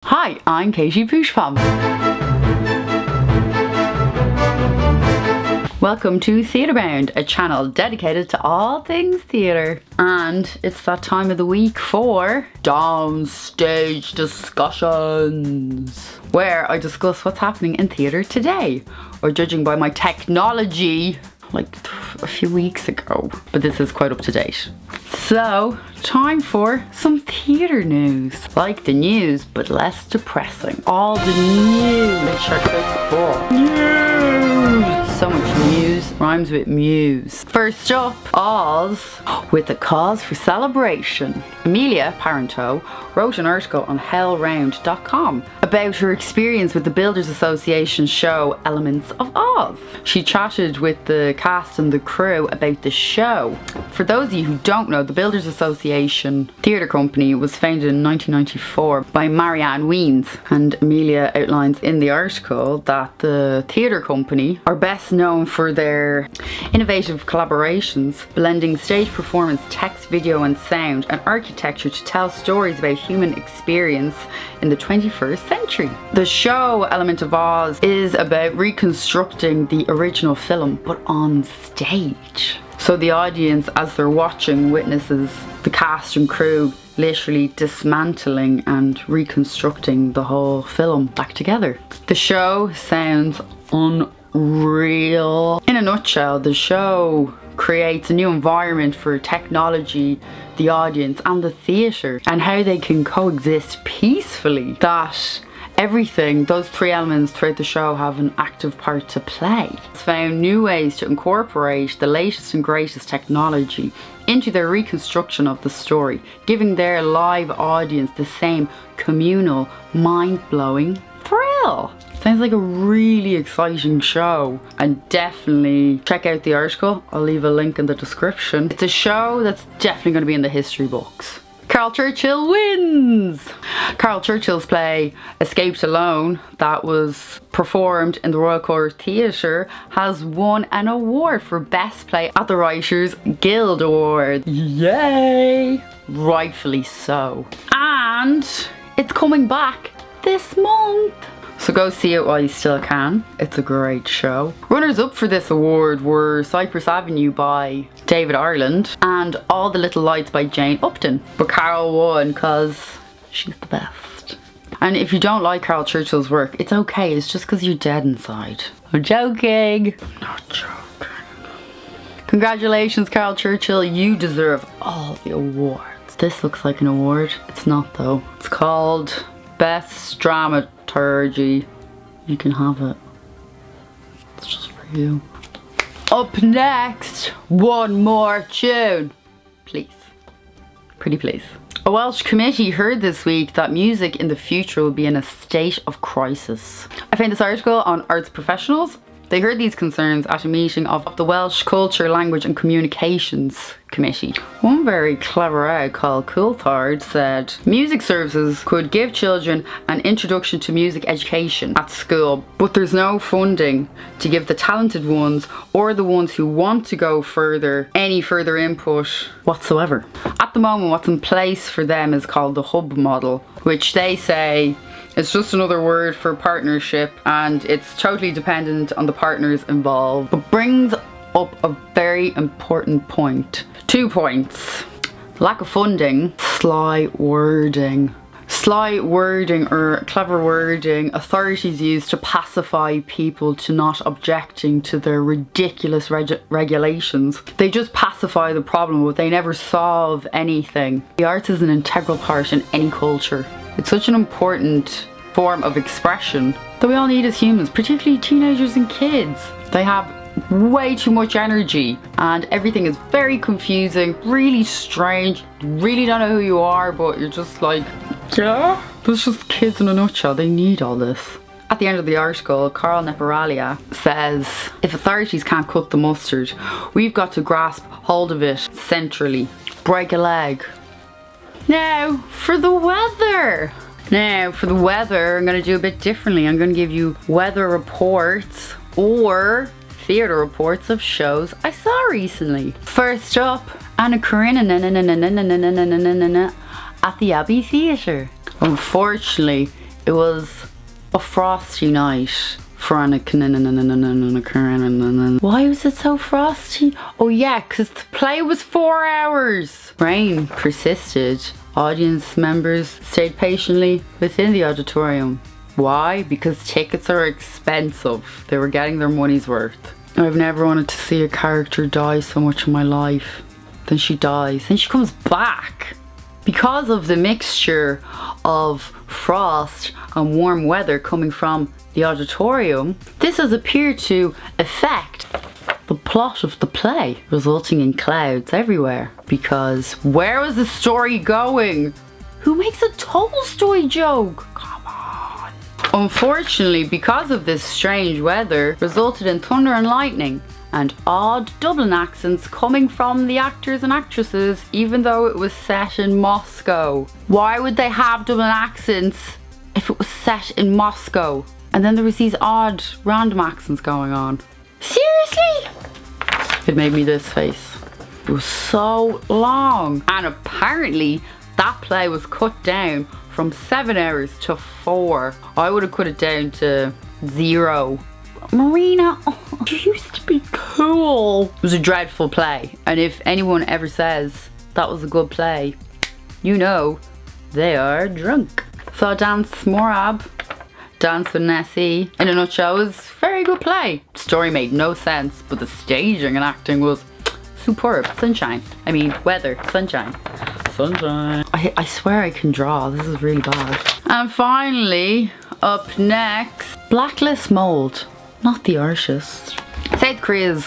Hi, I'm Katie Poushpom. Welcome to TheatreBound, a channel dedicated to all things theatre. And it's that time of the week for Downstage Discussions, where I discuss what's happening in theatre today, or judging by my technology, like a few weeks ago. But this is quite up to date. So, time for some theatre news. Like the news, but less depressing. All the news. Check out the news. So much news rhymes with muse. First up, Oz with a cause for celebration. Amelia Parenteau wrote an article on hellround.com about her experience with the Builders Association show Elements of Oz. She chatted with the cast and the crew about the show. For those of you who don't know, the Builders Association theatre company was founded in 1994 by Marianne Wiens, and Amelia outlines in the article that the theatre company are best known for their innovative collaborations, blending stage performance, text, video and sound, and architecture to tell stories about human experience in the 21st century. The show Element of Oz is about reconstructing the original film, but on stage. So the audience, as they're watching, witnesses the cast and crew literally dismantling and reconstructing the whole film back together. The show sounds unreal. In a nutshell, the show creates a new environment for technology, the audience and the theatre, and how they can coexist peacefully. That everything, those three elements throughout the show, have an active part to play. It's found new ways to incorporate the latest and greatest technology into their reconstruction of the story, giving their live audience the same communal, mind-blowing thrill. Sounds like a really exciting show, and definitely check out the article. I'll leave a link in the description. It's a show that's definitely going to be in the history books. Carl Churchill wins! Carl Churchill's play Escaped Alone, that was performed in the Royal Court Theatre, has won an award for Best Play at the Writers Guild Awards. Yay! Rightfully so. And it's coming back this month. So go see it while you still can. It's a great show. Runners up for this award were Cypress Avenue by David Ireland and All the Little Lights by Jane Upton. But Carol won because she's the best. And if you don't like Carl Churchill's work, it's okay. It's just because you're dead inside. I'm joking. I'm not joking. Congratulations, Carl Churchill. You deserve all the awards. This looks like an award. It's not though. It's called Best Dramaturgy. You can have it. It's just for you. Up next, one more tune. Please. Pretty please. A Welsh Committee heard this week that music in the future will be in a state of crisis. I found this article on Arts Professionals. They heard these concerns at a meeting of the Welsh Culture, Language and Communications Committee. One very clever egg called Coulthard said music services could give children an introduction to music education at school, but there's no funding to give the talented ones or the ones who want to go further any further input whatsoever. At the moment, what's in place for them is called the hub model, which they say it's just another word for partnership, and it's totally dependent on the partners involved, but brings up a very important point. 2 points. Lack of funding, sly wording. Sly wording or clever wording authorities use to pacify people to not objecting to their ridiculous regulations. They just pacify the problem, but they never solve anything. The arts is an integral part in any culture. It's such an important form of expression that we all need as humans, particularly teenagers and kids. They have way too much energy and everything is very confusing, really strange. You really don't know who you are, but you're just like, yeah, that's just kids in a nutshell. They need all this. At the end of the article, Carl Neparalia says, if authorities can't cut the mustard, we've got to grasp hold of it centrally. Break a leg. Now for the weather. Now for the weather, I'm going to do a bit differently. I'm going to give you weather reports or theatre reports of shows I saw recently. First up, Anna Karenina at the Abbey Theatre. Unfortunately, It was a frosty night. Why was it so frosty? Oh yeah, because the play was 4 hours. Rain persisted. Audience members stayed patiently within the auditorium. Why? Because tickets are expensive. They were getting their money's worth. I've never wanted to see a character die so much in my life. Then she dies. Then she comes back. Because of the mixture of frost and warm weather coming from the auditorium, this has appeared to affect the plot of the play, resulting in clouds everywhere. Because where was the story going? Who makes a Tolstoy joke? Come on. Unfortunately, because of this strange weather, resulted in thunder and lightning and odd Dublin accents coming from the actors and actresses, even though it was set in Moscow. Why would they have Dublin accents if it was set in Moscow? And then there was these odd random accents going on. Seriously? It made me this face. It was so long. And apparently that play was cut down from 7 hours to 4. I would have cut it down to 0. Marina, oh, you used to be cool. It was a dreadful play. And if anyone ever says that was a good play, you know they are drunk. Saw Dance Morab, Dance with Nessie. In a nutshell, it was a very good play. Story made no sense, but the staging and acting was superb. Sunshine. I mean, weather. Sunshine. Sunshine. I swear I can draw. This is really bad. And finally, up next, Blacklist Mold. Not the artist. South Korea's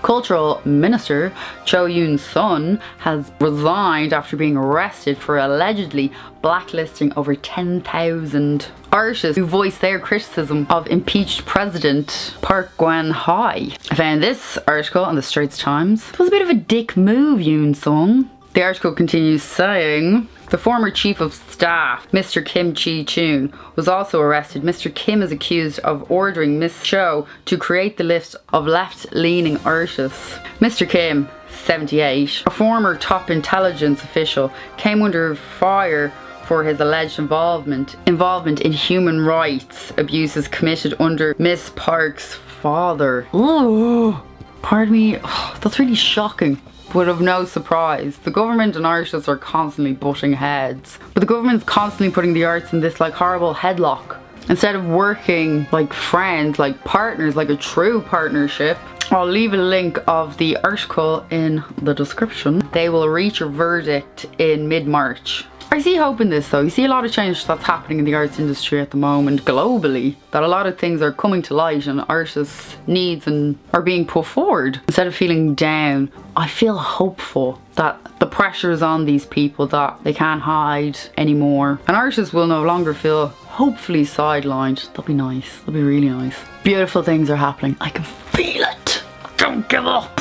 Cultural Minister Cho Yoon-sun has resigned after being arrested for allegedly blacklisting over 10,000 artists who voiced their criticism of impeached President Park Geun-hye. I found this article on the Straits Times. It was a bit of a dick move, Yoon-sun. The article continues saying, the former chief of staff, Mr. Kim Chi-chun, was also arrested. Mr. Kim is accused of ordering Miss Cho to create the list of left-leaning artists. Mr. Kim, 78, a former top intelligence official, came under fire for his alleged involvement in human rights abuses committed under Miss Park's father. Oh, pardon me, oh, that's really shocking. But of no surprise, the government and artists are constantly butting heads. But the government's constantly putting the arts in this like horrible headlock. Instead of working like friends, like partners, like a true partnership. I'll leave a link of the article in the description. They will reach a verdict in mid-March. I see hope in this though. You see a lot of change that's happening in the arts industry at the moment globally, that a lot of things are coming to light and artists' needs and are being put forward. Instead of feeling down, I feel hopeful that the pressure is on these people that they can't hide anymore. And artists will no longer feel hopefully sidelined. That'll be nice. That'll be really nice. Beautiful things are happening. I can feel it. Don't give up.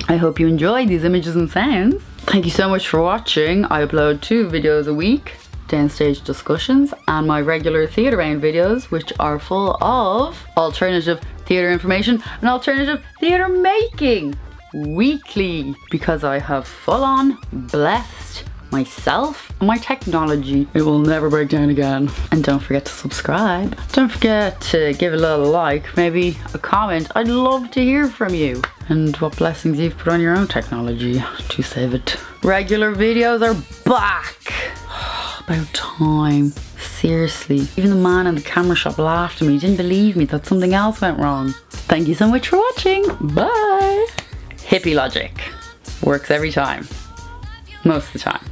I hope you enjoyed these images and sounds. Thank you so much for watching. I upload 2 videos a week, Downstage Discussions and my regular TheatreBound videos, which are full of alternative theatre information and alternative theatre making weekly, because I have full on blessed myself and my technology. It will never break down again. And don't forget to subscribe. Don't forget to give a little like, maybe a comment. I'd love to hear from you and what blessings you've put on your own technology to save it. Regular videos are back. About time. Seriously. Even the man in the camera shop laughed at me. He didn't believe me that something else went wrong. Thank you so much for watching. Bye. Hippie logic. Works every time. Most of the time.